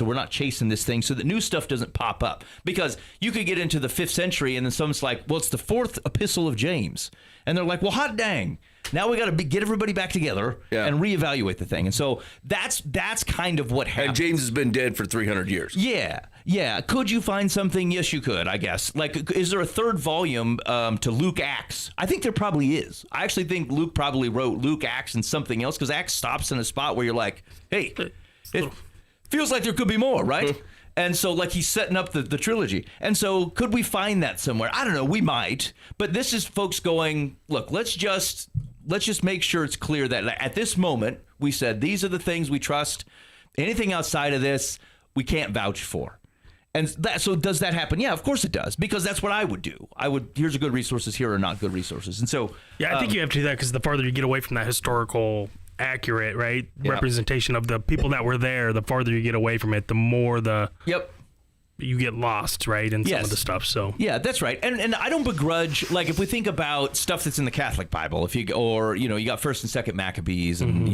So we're not chasing this thing so that new stuff doesn't pop up. Because you could get into the 5th century and then someone's like, well, it's the 4th epistle of James. And they're like, well, hot dang. Now we got to get everybody back together and reevaluate the thing. And so that's kind of what happened. And James has been dead for 300 years. Yeah. Could you find something? Yes, you could, I guess. Like, is there a 3rd volume to Luke Acts? I think there probably is. I actually think Luke probably wrote Luke Acts and something else, because Acts stops in a spot where you're like, hey, it feels like there could be more, right? And so, like, he's setting up the trilogy. And so could we find that somewhere? I don't know. We might. But this is folks going, look, let's just make sure it's clear that at this moment, we said these are the things we trust. Anything outside of this, we can't vouch for. And so does that happen? Yeah, of course it does, because that's what I would do. Here's a good resources, here are not good resources. And so I think you have to do that, because the farther you get away from that historical accurate representation of the people that were there, the farther you get away from it, the more you get lost, right, in some of the stuff. So yeah, that's right. And I don't begrudge, like, if we think about stuff that's in the Catholic Bible, you got 1st and 2nd Maccabees and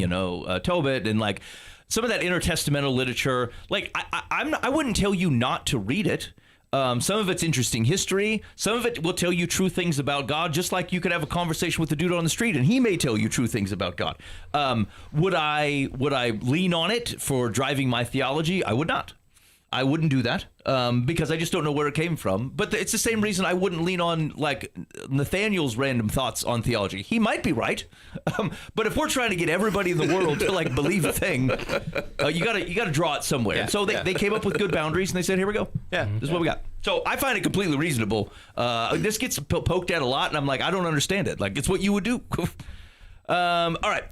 Tobit and like some of that intertestamental literature, like I wouldn't tell you not to read it. Some of it's interesting history. Some of it will tell you true things about God, just like you could have a conversation with the dude on the street and he may tell you true things about God. Would I lean on it for driving my theology? I would not. I wouldn't do that because I just don't know where it came from. But it's the same reason I wouldn't lean on like Nathaniel's random thoughts on theology. He might be right, but if we're trying to get everybody in the world to like believe a thing, you gotta draw it somewhere. So they came up with good boundaries and they said, here we go. This is what we got. So I find it completely reasonable. This gets poked at a lot, and I'm like, I don't understand it. Like, it's what you would do. All right.